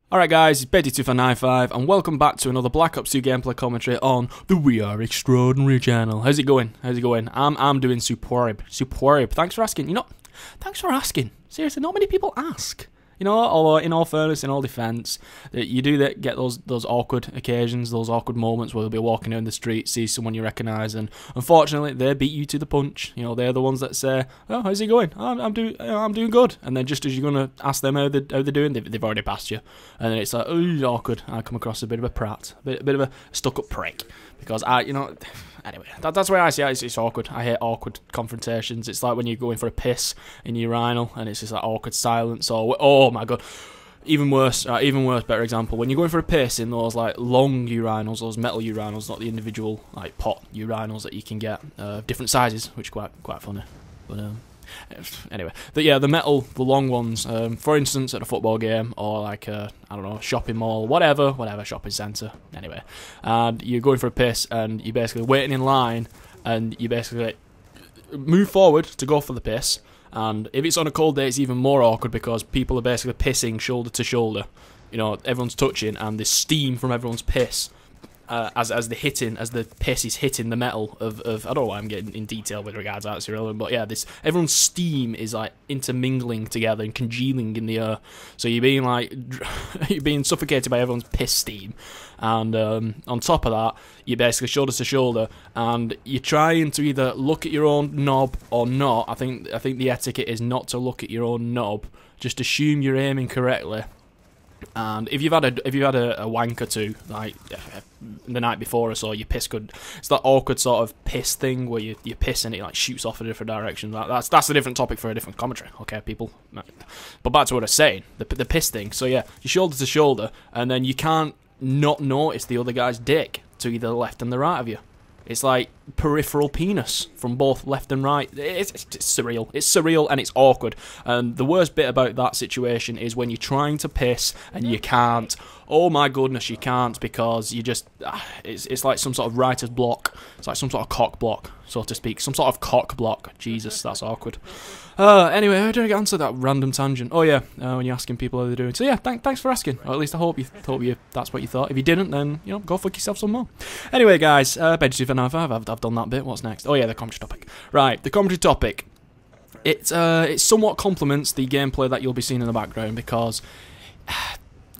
Alright guys, it's Benty2595 and welcome back to another Black Ops 2 gameplay commentary on the We Are Extraordinary channel. How's it going? How's it going? I'm doing superb. Superb. Thanks for asking. You know, thanks for asking. Seriously, not many people ask. You know, although in all fairness, in all defence, you do get those awkward occasions, those awkward moments where you'll be walking down the street, see someone you recognise, and unfortunately they beat you to the punch. You know, they're the ones that say, "Oh, how's it going? Oh, I'm doing good." And then just as you're gonna ask them how they're doing, they've already passed you, and then it's like, oh, awkward. I come across a bit of a prat, a bit of a stuck-up prick, because Anyway, that's where I see it. It's awkward. I hate awkward confrontations. It's like when you're going for a piss in your urinal and it's just like awkward silence. Or oh my god, even worse. Better example. When you're going for a piss in those like long urinals, those metal urinals, not the individual like pot urinals that you can get, different sizes, which is quite funny. But anyway, the long ones. For instance, at a football game or like I don't know, shopping mall, whatever shopping centre. Anyway, and you're going for a piss and you're basically waiting in line, and you basically move forward to go for the piss. And if it's on a cold day, it's even more awkward because people are basically pissing shoulder to shoulder. You know, everyone's touching, and there's steam from everyone's piss. As the piss is hitting the metal of I don't know why I'm getting in detail with regards to that, it's irrelevant, but yeah, everyone's steam is like intermingling together and congealing in the air, so you're being like you're being suffocated by everyone's piss steam, and on top of that, you're basically shoulder to shoulder, and you're trying to either look at your own knob or not. I think the etiquette is not to look at your own knob. Just assume you're aiming correctly. And if you've had a wank or two, like the night before or so, your piss could. It's that awkward sort of piss thing where you piss and it like shoots off in a different direction. That's a different topic for a different commentary, okay, people. But back to what I was saying, the piss thing. So yeah, you're shoulder to shoulder, and then you can't not notice the other guy's dick to either the left and the right of you. It's like peripheral penis from both left and right. It's surreal. It's surreal and it's awkward. And the worst bit about that situation is when you're trying to piss and you can't. Oh my goodness, you can't, because you just... It's like some sort of writer's block. It's like some sort of cock block, so to speak. Some sort of cock block. Jesus, that's awkward. Anyway, how did I get onto that random tangent? Oh yeah, when you're asking people how they're doing. So yeah, thanks for asking. Or at least I hope you that's what you thought. If you didn't, then, you know, go fuck yourself some more. Anyway, guys, Benty2595, I've done that bit. What's next? Oh yeah, the commentary topic. Right, the commentary topic. It somewhat complements the gameplay that you'll be seeing in the background, because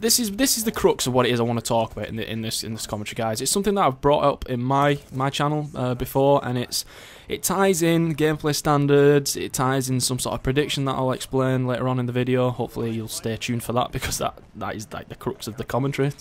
this is the crux of what it is I want to talk about in this commentary, guys. It's something that I've brought up in my channel before, and it ties in gameplay standards. It ties in some sort of prediction that I'll explain later on in the video. Hopefully you'll stay tuned for that, because that is like the crux of the commentary.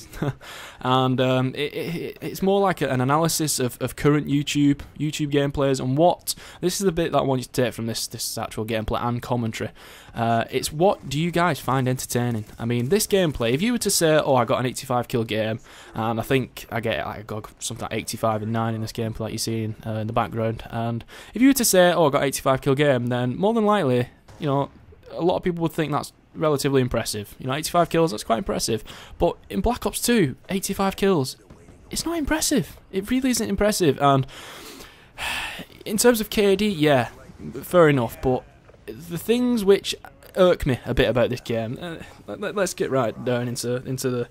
And it's more like an analysis of current YouTube gameplays, and what this is the bit that I want you to take from this actual gameplay and commentary. It's what do you guys find entertaining? I mean, this gameplay, if you were to say, oh, I got an 85 kill game, and I think I got something like 85 and 9 in this gameplay that you're seeing in the background, and if you were to say, oh, I got 85 kill game, then more than likely, you know, a lot of people would think that's relatively impressive. You know, 85 kills, that's quite impressive. But in Black Ops 2, 85 kills, it's not impressive. It really isn't impressive. And in terms of KD, yeah, fair enough, but the things which irk me a bit about this game, let's get right down into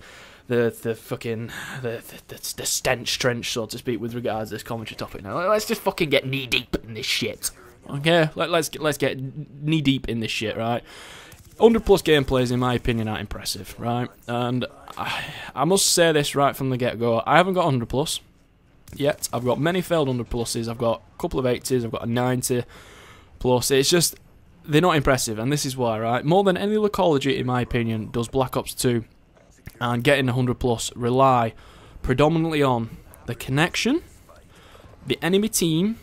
the fucking the stench trench, so to speak, with regards to this commentary topic. Now let's just fucking get knee deep in this shit. Okay, let's get knee deep in this shit, right? 100 plus gameplays, in my opinion, aren't impressive, right? And I must say this right from the get go. I haven't got 100 plus yet. I've got many failed 100 pluses. I've got a couple of 80s. I've got a 90 plus. It's just, they're not impressive, and this is why, right? More than any other Call of Duty, in my opinion, does Black Ops 2 and getting 100 plus rely predominantly on the connection, the enemy team,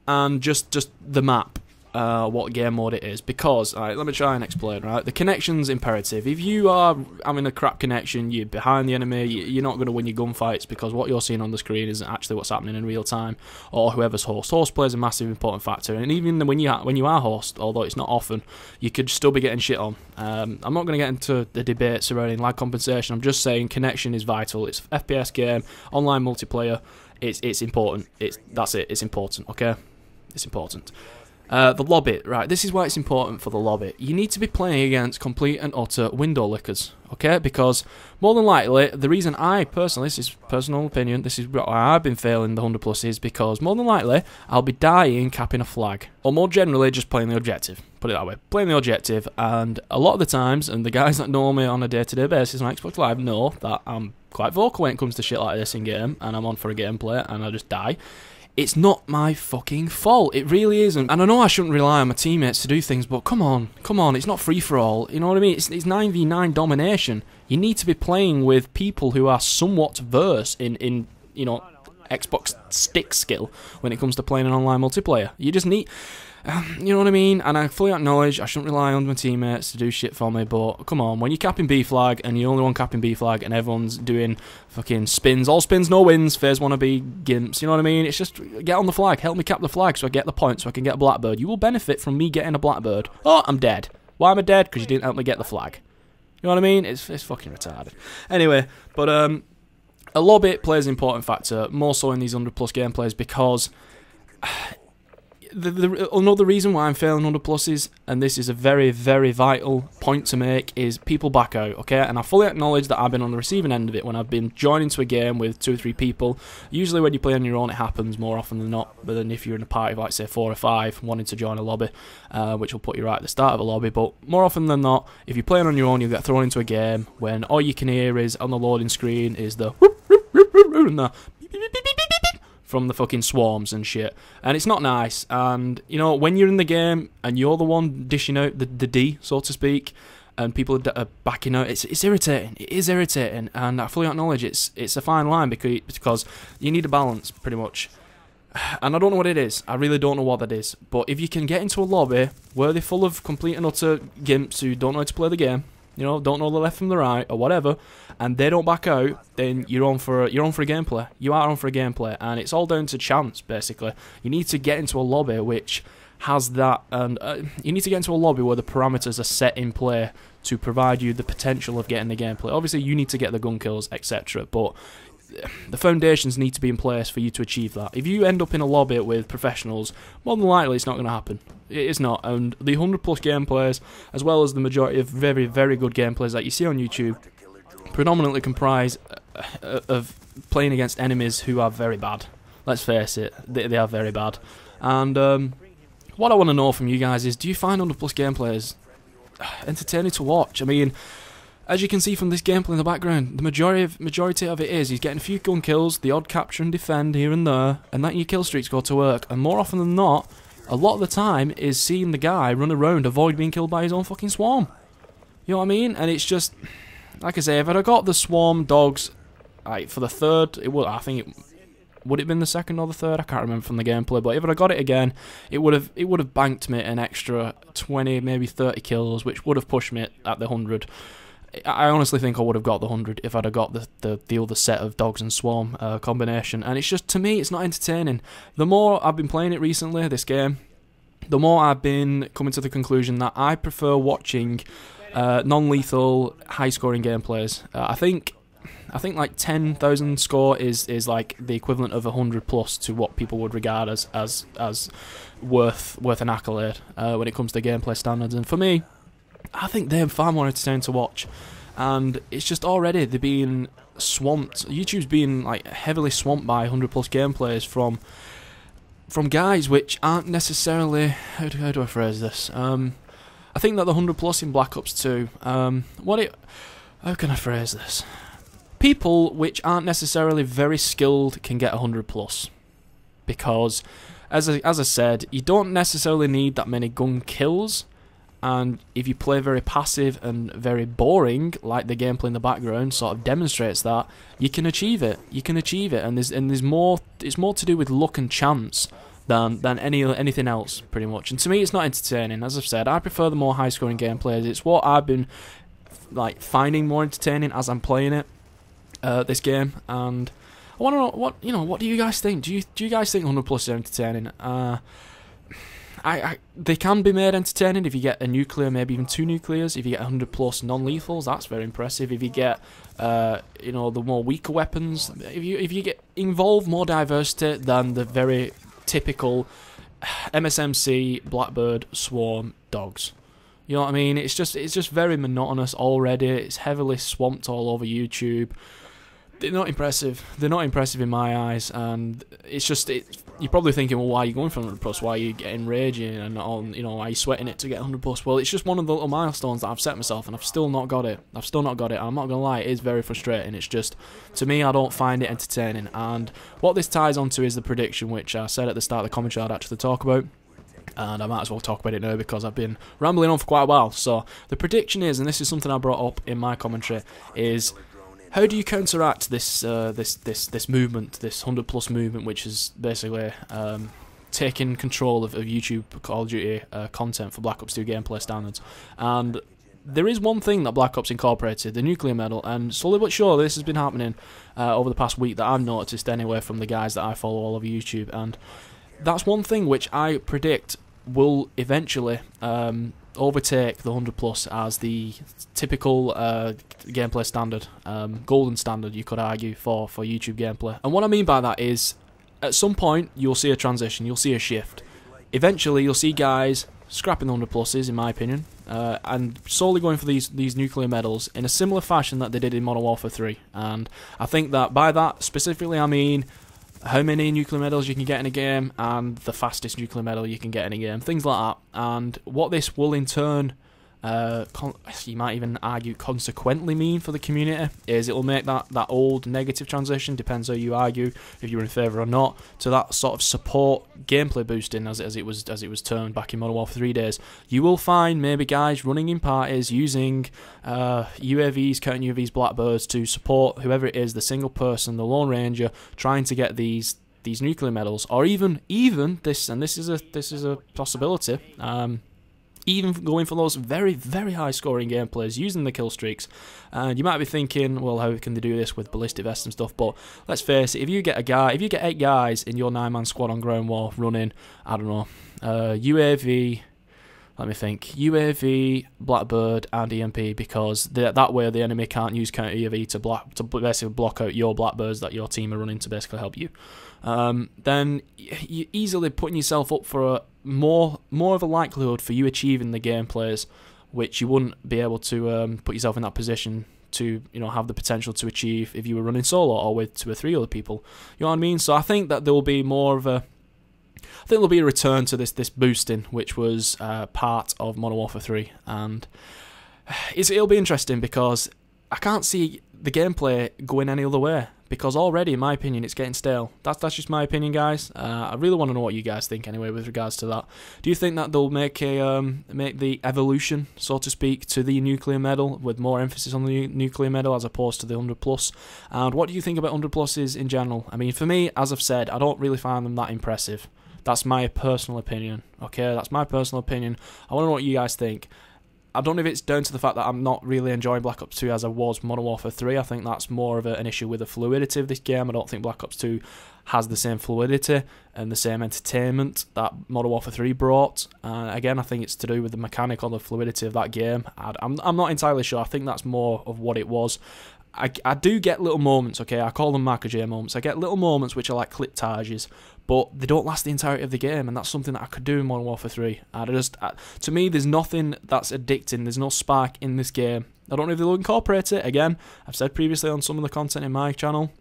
and just the map, what game mode it is. Because, alright, let me try and explain, right? The connection's imperative. If you are having a crap connection, you're behind the enemy, you're not going to win your gunfights, because what you're seeing on the screen isn't actually what's happening in real time, or whoever's host. Host plays a massive important factor, and even when you are host, although it's not often, you could still be getting shit on. I'm not going to get into the debate surrounding lag compensation. I'm just saying connection is vital. It's an FPS game, online multiplayer. It's important. That's it. It's important. Okay, it's important. The lobby, right, this is why it's important for the lobby. You need to be playing against complete and utter window lickers, okay? Because more than likely, the reason I personally, this is personal opinion, this is why I've been failing the 100+ is because more than likely, I'll be dying capping a flag. Or more generally, just playing the objective. Put it that way. Playing the objective, and a lot of the times, and the guys that know me on a day-to-day basis on Xbox Live know that I'm quite vocal when it comes to shit like this in-game, and I'm on for a gameplay, and I just die. It's not my fucking fault. It really isn't. And I know I shouldn't rely on my teammates to do things, but come on. It's not free-for-all. You know what I mean? It's 9v9 domination. You need to be playing with people who are somewhat versed in you know, Xbox stick skill when it comes to playing an online multiplayer. You just need... you know what I mean? And I fully acknowledge I shouldn't rely on my teammates to do shit for me, but come on, when you're capping B flag and you're the only one capping B flag and everyone's doing fucking spins, all spins, no wins, phase wanna be gimps, you know what I mean? It's just, get on the flag, help me cap the flag so I get the point, so I can get a blackbird. You will benefit from me getting a blackbird. Oh, I'm dead. Why am I dead? Because you didn't help me get the flag. You know what I mean? It's fucking retarded. Anyway, but a lobby plays an important factor, more so in these 100+ gameplays, because... another reason why I'm failing 100+ is, and this is a very, very vital point to make, is people back out, okay? And I fully acknowledge that I've been on the receiving end of it when I've been joining to a game with 2 or 3 people. Usually when you play on your own, it happens more often than not, but then if you're in a party of, like, say, 4 or 5 wanting to join a lobby, which will put you right at the start of a lobby, but more often than not, if you're playing on your own, you'll get thrown into a game when all you can hear is, on the loading screen, is the and the from the fucking swarms and shit, and it's not nice. And you know, when you're in the game and you're the one dishing out the D, so to speak, and people are backing out, it's irritating. It is irritating, and I fully acknowledge it's a fine line because you need a balance, pretty much. And I don't know what it is. I really don't know what that is. But if you can get into a lobby where they're full of complete and utter gimps who don't know how to play the game, you know, don't know the left from the right or whatever, and they don't back out, then you're on for a gameplay. You are on for a gameplay, and it's all down to chance, basically. You need to get into a lobby which has that, and you need to get into a lobby where the parameters are set in play to provide you the potential of getting the gameplay. Obviously, you need to get the gun kills, etc., but the foundations need to be in place for you to achieve that. If you end up in a lobby with professionals, more than likely it's not going to happen. It is not, and the 100+ gameplays, as well as the majority of very, very good gameplays that you see on YouTube, predominantly comprise of playing against enemies who are very bad. Let's face it, they are very bad. And what I want to know from you guys is, do you find 100+ gameplays entertaining to watch? I mean, as you can see from this gameplay in the background, the majority of it is he's getting a few gun kills, the odd capture and defend here and there, and that your kill streaks go to work. And more often than not, a lot of the time is seeing the guy run around, avoid being killed by his own fucking swarm. You know what I mean? And it's just, like I say, if I'd have got the swarm dogs, like, for the third, it would. I think it would it have been the second or the third. I can't remember from the gameplay. But if I'd have got it again, it would have banked me an extra 20, maybe 30 kills, which would have pushed me at the 100. I honestly think I would have got the 100 if I'd have got the other set of dogs and swarm combination. And it's just, to me, it's not entertaining. The more I've been playing it recently, this game, the more I've been coming to the conclusion that I prefer watching non-lethal, high-scoring gameplays. I think like 10,000 score is like the equivalent of 100+ to what people would regard as worth an accolade when it comes to gameplay standards. And for me, I think they're far more entertaining to watch, and it's just already they're being swamped. YouTube's being like heavily swamped by 100+ gameplays from guys which aren't necessarily, how do I phrase this? I think that the 100+ in Black Ops 2, how can I phrase this? People which aren't necessarily very skilled can get 100+, because as I said, you don't necessarily need that many gun kills. And if you play very passive and very boring, like the gameplay in the background sort of demonstrates that, you can achieve it. You can achieve it, and there's more. It's more to do with luck and chance than anything else, pretty much. And to me, it's not entertaining. As I've said, I prefer the more high-scoring gameplays. It's what I've been like finding more entertaining as I'm playing it, this game. And I want to know what do you guys think? Do you guys think 100+ is entertaining? They can be made entertaining if you get a nuclear, maybe even 2 nuclears. If you get 100+ non-lethals, that's very impressive. If you get, the more weaker weapons, if you get involve more diversity than the very typical MSMC, Blackbird, Swarm, Dogs. You know what I mean? It's just very monotonous already. It's heavily swamped all over YouTube. They're not impressive. They're not impressive in my eyes, and it's just you're probably thinking, well, why are you going for 100+? Why are you getting raging and on? You know, why are you sweating it to get 100+? Well, it's just one of the little milestones that I've set myself, and I've still not got it. And I'm not gonna lie, it is very frustrating. It's just, to me, I don't find it entertaining. And what this ties onto is the prediction, which I said at the start of the commentary I'd actually talk about. And I might as well talk about it now because I've been rambling on for quite a while. So the prediction is, and this is something I brought up in my commentary, is how do you counteract this this movement, this 100+ movement, which is basically taking control of YouTube Call of Duty content for Black Ops 2 gameplay standards? And there is one thing that Black Ops incorporated, the nuclear medal, and slowly but surely this has been happening over the past week that I've noticed anyway from the guys that I follow all over YouTube, and that's one thing which I predict will eventually overtake the 100+ as the typical gameplay standard, golden standard, you could argue, for YouTube gameplay. And what I mean by that is, at some point you'll see a transition, you'll see a shift. Eventually you'll see guys scrapping the 100+s, in my opinion, and solely going for these nuclear medals in a similar fashion that they did in Modern Warfare 3. And I think that by that specifically I mean how many nuclear medals you can get in a game and the fastest nuclear medal you can get in a game, things like that. And what this will in turn, you might even argue consequently mean for the community, is it will make that old negative transition, depends how you argue, if you're in favour or not, to that sort of support gameplay boosting as it was termed back in Modern Warfare 3 days. You will find maybe guys running in parties using UAVs, counter UAVs, Blackbirds to support whoever it is, the single person, the Lone Ranger, trying to get these nuclear medals, or even this, and this is a possibility, even going for those very, very high-scoring gameplays, using the kill streaks. And you might be thinking, well, how can they do this with ballistic vests and stuff? But let's face it, if you get 8 guys in your 9-man squad on ground war running, I don't know, UAV, let me think, UAV, Blackbird, and EMP, because that way the enemy can't use counter EMP to basically block out your Blackbirds that your team are running to basically help you. Then you're easily putting yourself up for a more of a likelihood for you achieving the gameplays, which you wouldn't be able to put yourself in that position to, you know, have the potential to achieve if you were running solo or with 2 or 3 other people. You know what I mean? So I think that there will be more of a, I think there'll be a return to this boosting, which was part of Modern Warfare 3, and it'll be interesting because I can't see the gameplay going any other way, because already, in my opinion, it's getting stale. That's just my opinion, guys. I really want to know what you guys think anyway with regards to that. Do you think that they'll make the evolution, so to speak, to the nuclear medal, with more emphasis on the nuclear medal as opposed to the 100+? And what do you think about 100+s in general? I mean, for me, as I've said, I don't really find them that impressive. That's my personal opinion, okay? That's my personal opinion. I want to know what you guys think. I don't know if it's down to the fact that I'm not really enjoying Black Ops 2 as I was Modern Warfare 3. I think that's more of an issue with the fluidity of this game. I don't think Black Ops 2 has the same fluidity and the same entertainment that Modern Warfare 3 brought. Again, I think it's to do with the mechanic or the fluidity of that game. I'm not entirely sure. I think that's more of what it was. I do get little moments, okay? I call them Marker J moments. I get little moments which are like cliptages, but they don't last the entirety of the game, and that's something that I could do in Modern Warfare 3. To me, there's nothing that's addicting. There's no spark in this game. I don't know if they'll incorporate it. Again, I've said previously on some of the content in my channel,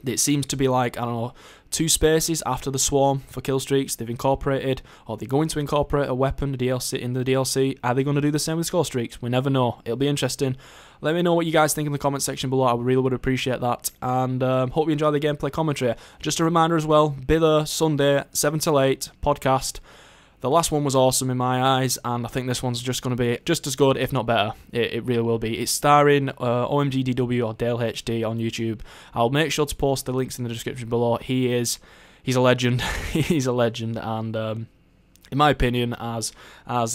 it seems to be like, I don't know, 2 spaces after the swarm for kill streaks. They've incorporated, or they're going to incorporate a weapon in the DLC. Are they going to do the same with score streaks? We never know. It'll be interesting. Let me know what you guys think in the comment section below. I really would appreciate that. And hope you enjoy the gameplay commentary. Just a reminder as well, be there Sunday, 7 till 8, podcast. The last one was awesome in my eyes, and I think this one's just going to be just as good, if not better. It really will be. It's starring OMG Dw or Dale HD on YouTube. I'll make sure to post the links in the description below. He's a legend. He's a legend, and in my opinion, as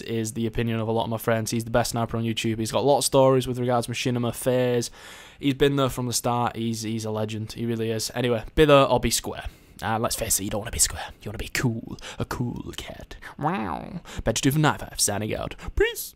is the opinion of a lot of my friends, he's the best sniper on YouTube. He's got a lot of stories with regards to machinima, phase. He's been there from the start. He's a legend. He really is. Anyway, be there or be square. Let's face it, you don't want to be square. You want to be cool. A cool cat. Wow. Benty2595 signing out. Peace.